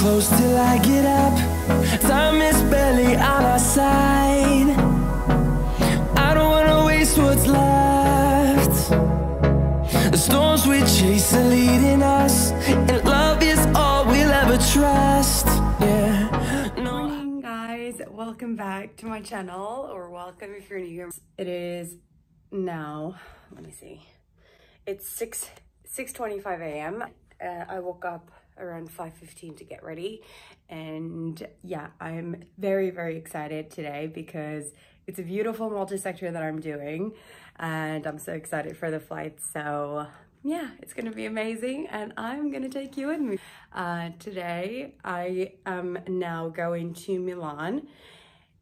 close till I get up. Time is barely on our side. I don't wanna waste what's left. The storms we chase are leading us, and love is all we'll ever trust. Yeah. Good morning, guys. Welcome back to my channel, or welcome if you're new here. It is now, let me see, it's 6:25 a.m. I woke up around 5:15 to get ready, and yeah, I'm very excited today because it's a beautiful multi-sector that I'm doing, and I'm so excited for the flight. So yeah, it's gonna be amazing, and I'm gonna take you with me. Today I am now going to Milan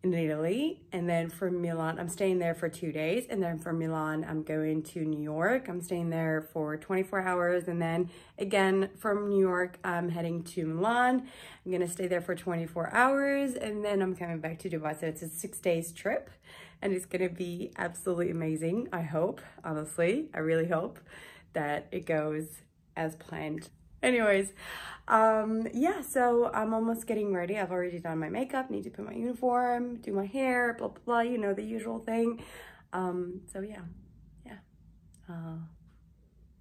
in Italy, and then from Milan I'm staying there for 2 days, and then from Milan I'm going to New York. I'm staying there for 24 hours, and then again from New York I'm heading to Milan. I'm gonna stay there for 24 hours, and then I'm coming back to Dubai. So it's a 6 days trip, and it's gonna be absolutely amazing. I hope, honestly, I really hope that it goes as planned. Anyways, yeah, so I'm almost getting ready. I've already done my makeup, need to put my uniform, do my hair, blah, blah, blah, you know, the usual thing. So yeah.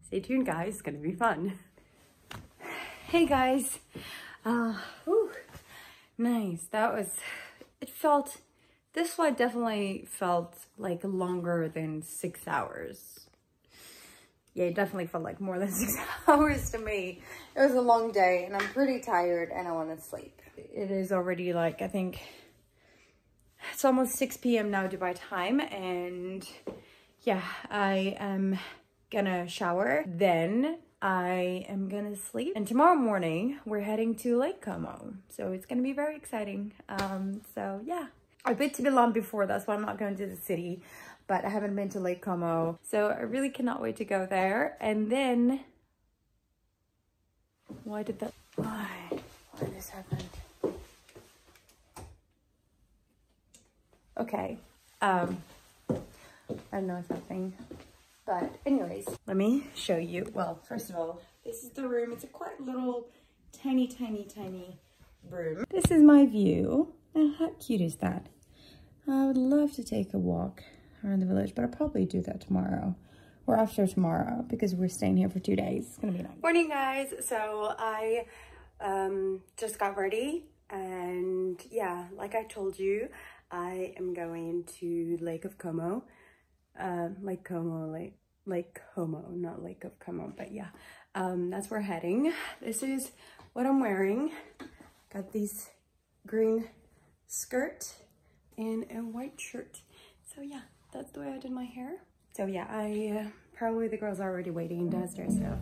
Stay tuned, guys. It's gonna be fun. Hey, guys. Whew, nice. That was, this flight definitely felt like longer than 6 hours. Yeah, it definitely felt like more than 6 hours to me. It was a long day, and I'm pretty tired, and I want to sleep. It is already like, I think it's almost 6 p.m. now Dubai time, and yeah, I am gonna shower, then I am gonna sleep, and tomorrow morning we're heading to Lake Como, so it's gonna be very exciting. So yeah, I've been to Milan before, that's why I'm not going to the city, but I haven't been to Lake Como, so I really cannot wait to go there. And then, why this happened? Okay, I don't know what's happening, but anyways, let me show you. Well, first of all, this is the room. It's a quite little, tiny room. This is my view. Now, how cute is that? I would love to take a walk around the village, but I'll probably do that tomorrow or after tomorrow because we're staying here for 2 days. It's gonna be nice. Morning, guys. So I just got ready, and yeah, like I told you, I am going to Lake Como, not Lake of Como, but yeah, that's where we're heading. This is what I'm wearing. Got this green skirt and a white shirt. So yeah, that's the way I did my hair. So yeah, probably the girls are already waiting downstairs, so.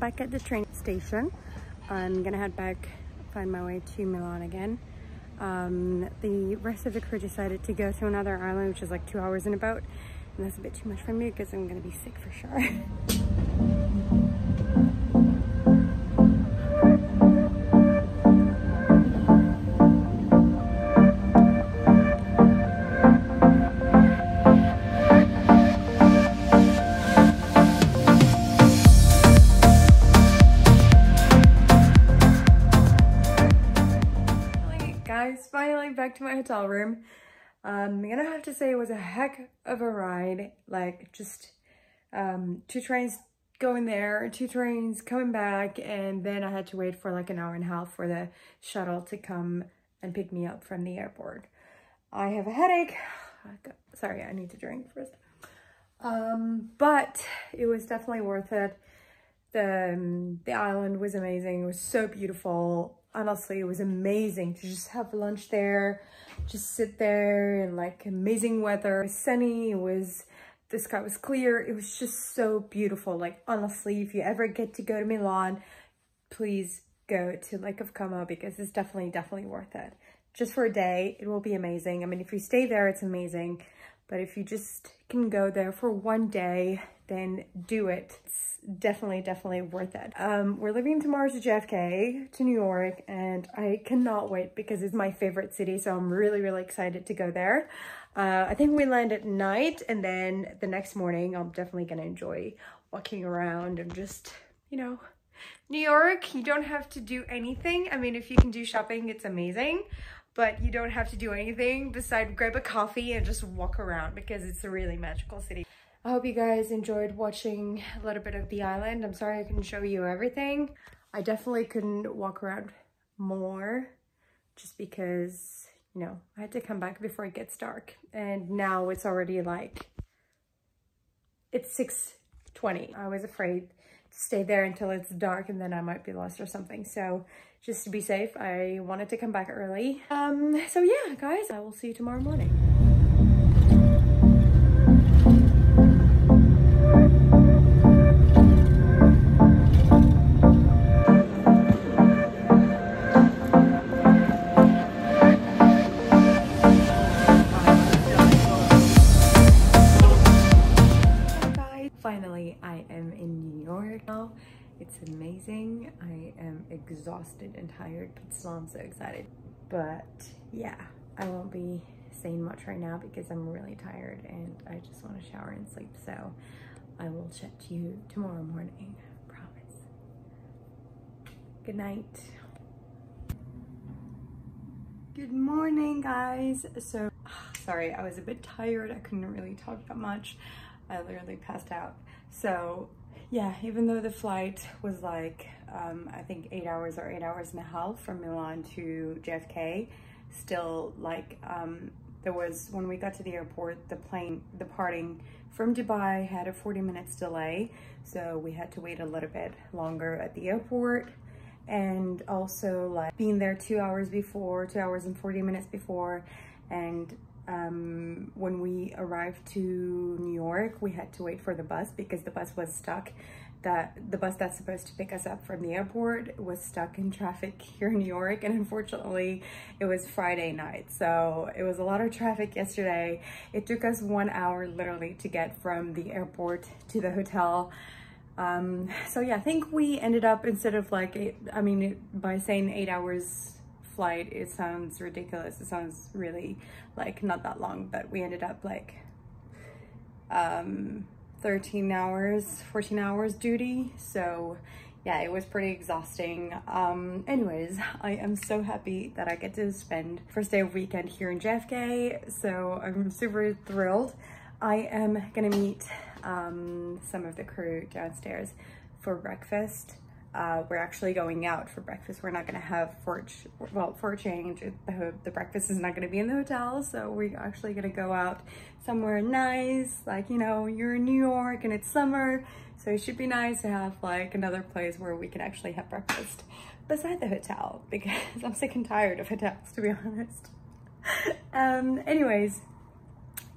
back at the train station. I'm gonna head back, find my way to Milan again. The rest of the crew decided to go to another island, which is like 2 hours in a boat, and that's a bit too much for me because I'm gonna be sick for sure. Finally back to my hotel room. I'm gonna have to say it was a heck of a ride. Like, just 2 trains going there, 2 trains coming back, and then I had to wait for like an hour and a half for the shuttle to come and pick me up from the airport. I have a headache. Sorry, I need to drink first. But it was definitely worth it. The island was amazing. It was so beautiful. Honestly, it was amazing to just have lunch there, just sit there in like amazing weather. It was sunny, the sky was clear. It was just so beautiful. Like, honestly, if you ever get to go to Milan, please go to Lake of Como because it's definitely worth it. Just for a day, it will be amazing. I mean, if you stay there, it's amazing. But if you just can go there for one day, then do it. It's definitely worth it. We're leaving tomorrow to JFK, to New York, and I cannot wait because it's my favorite city, so I'm really excited to go there. I think we land at night, and then the next morning I'm definitely gonna enjoy walking around and just, you know, New York, you don't have to do anything. I mean, if you can do shopping, it's amazing, but you don't have to do anything besides grab a coffee and just walk around because it's a really magical city. I hope you guys enjoyed watching a little bit of the island. I'm sorry I couldn't show you everything. I definitely couldn't walk around more just because, you know, I had to come back before it gets dark. And now it's already like, it's 6:20. I was afraid to stay there until it's dark and then I might be lost or something. So just to be safe, I wanted to come back early. So yeah, guys, I will see you tomorrow morning. Finally, I am in New York now. It's amazing. I am exhausted and tired, but still I'm so excited. But yeah, I won't be saying much right now because I'm really tired and I just want to shower and sleep. So I will chat to you tomorrow morning, I promise. Good night. Good morning, guys. So, sorry, I was a bit tired. I couldn't really talk that much. I literally passed out. So yeah, even though the flight was like, I think 8 hours or 8 hours and a half from Milan to JFK, still like, there was, when we got to the airport, the plane departing from Dubai had a 40 minutes delay. So we had to wait a little bit longer at the airport. And also like being there 2 hours before, 2 hours and 40 minutes before. And when we arrived to New York, we had to wait for the bus because the bus was stuck. The bus that's supposed to pick us up from the airport was stuck in traffic here in New York, and unfortunately it was Friday night, so it was a lot of traffic yesterday. It took us 1 hour literally to get from the airport to the hotel. So yeah, I think we ended up, instead of like, by saying 8 hours flight, it sounds ridiculous. It sounds really like not that long, but we ended up like 13 hours, 14 hours duty. So yeah, it was pretty exhausting. Anyways, I am so happy that I get to spend first day of weekend here in JFK. So I'm super thrilled. I am gonna meet some of the crew downstairs for breakfast. We're actually going out for breakfast. We're not gonna have for a change, the breakfast is not gonna be in the hotel, so we're actually gonna go out somewhere nice, like, you know, you're in New York and it's summer, so it should be nice to have like another place where we can actually have breakfast beside the hotel, because I'm sick and tired of hotels, to be honest. Anyways,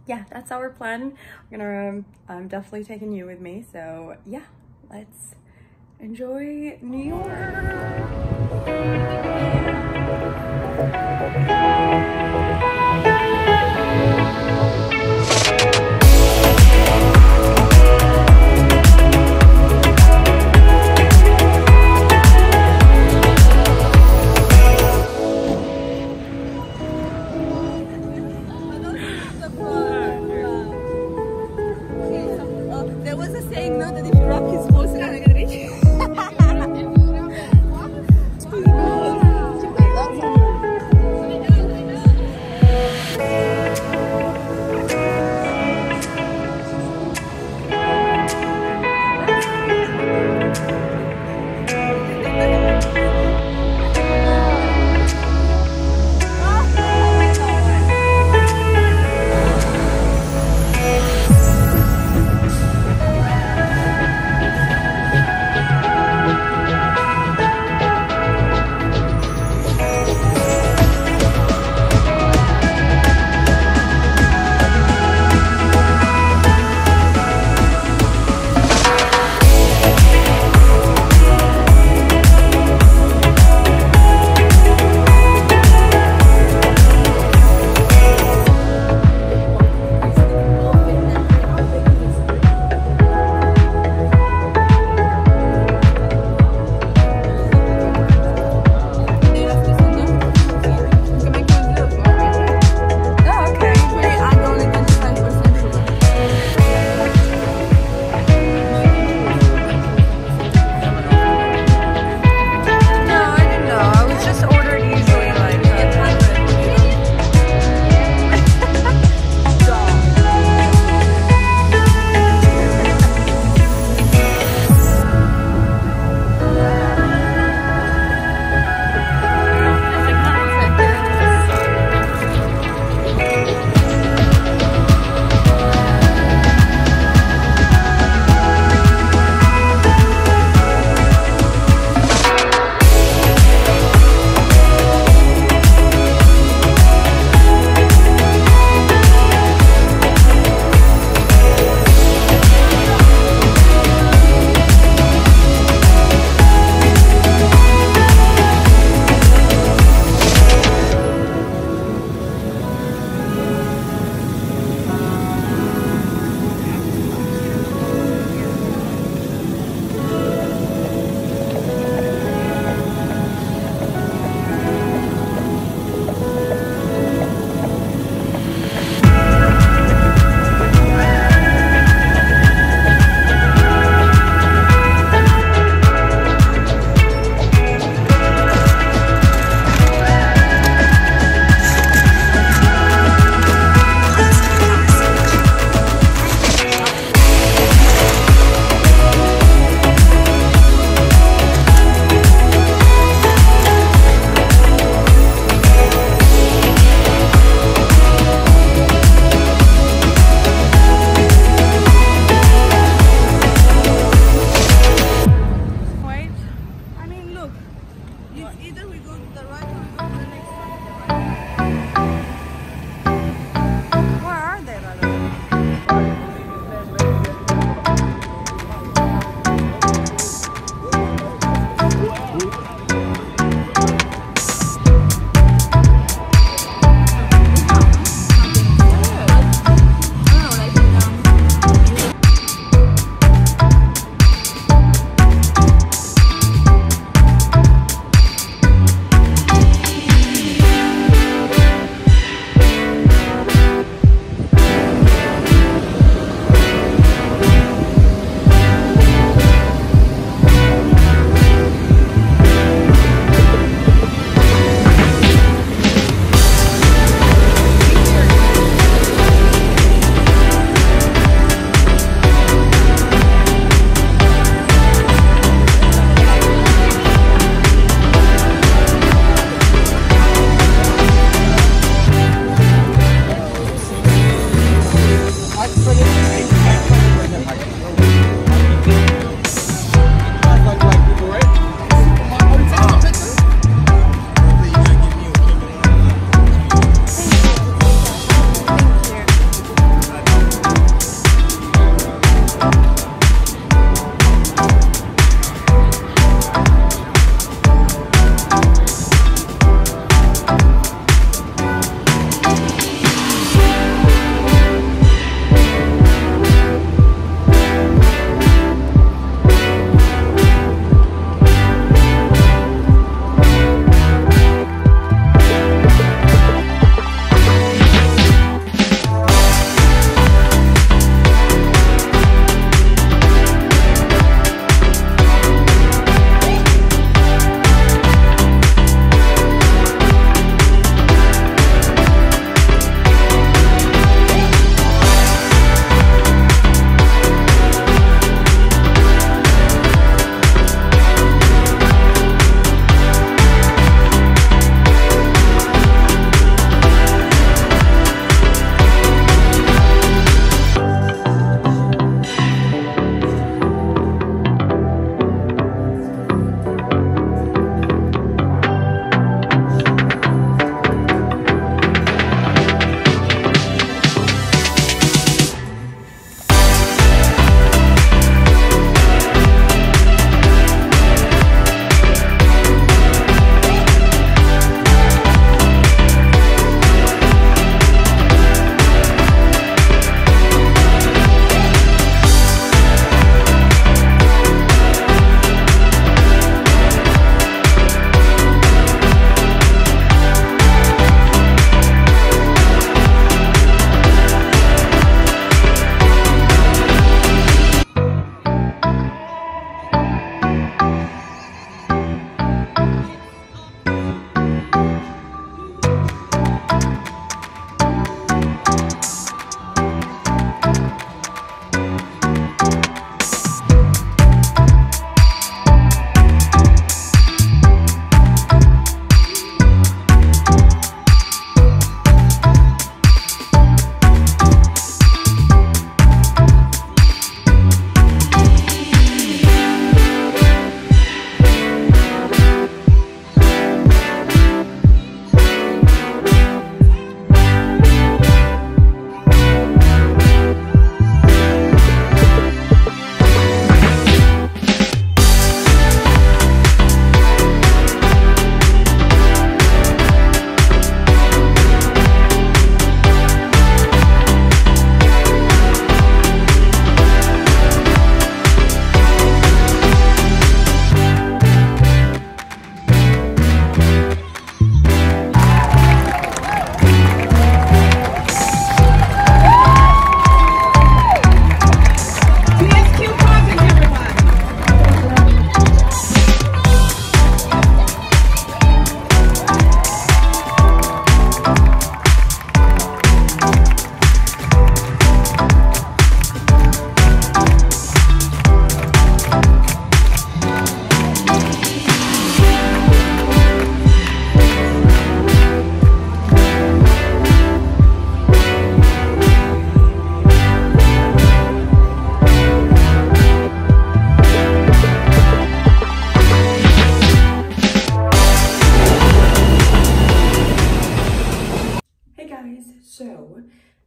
yeah, that's our plan. I'm definitely taking you with me, so yeah, let's Enjoy New York. There was a saying, no, that if you rock his boat, you're not gonna reach.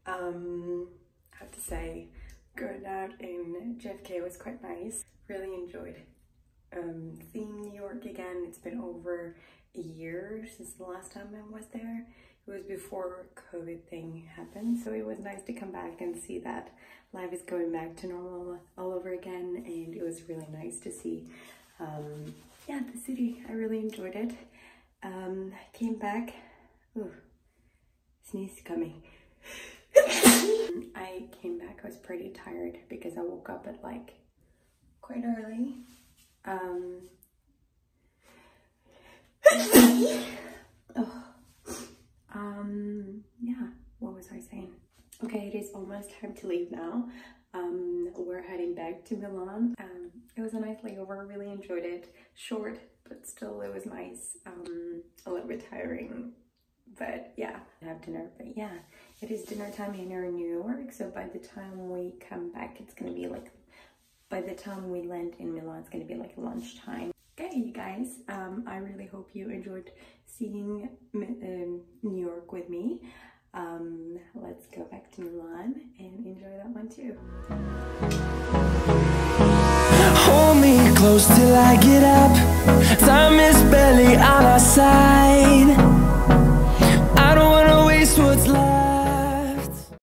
I have to say, going out in JFK was quite nice. Really enjoyed seeing New York again. It's been over a year since the last time I was there. It was before COVID thing happened, so it was nice to come back and see that life is going back to normal all over again, and it was really nice to see yeah, the city. I really enjoyed it. Came back. Ooh, sneeze coming. I came back, I was pretty tired because I woke up at like quite early. Yeah, what was I saying? Okay, it is almost time to leave now. We're heading back to Milan. It was a nice layover, really enjoyed it. Short, but still it was nice. A little bit tiring, but yeah, I have dinner. But yeah, it is dinner time here in New York, so by the time we come back, it's gonna be like, by the time we land in Milan, it's gonna be like lunchtime. Okay, you guys, I really hope you enjoyed seeing New York with me. Let's go back to Milan and enjoy that one too. Hold me close till I get up. Time is barely on our side. I don't wanna waste what's left.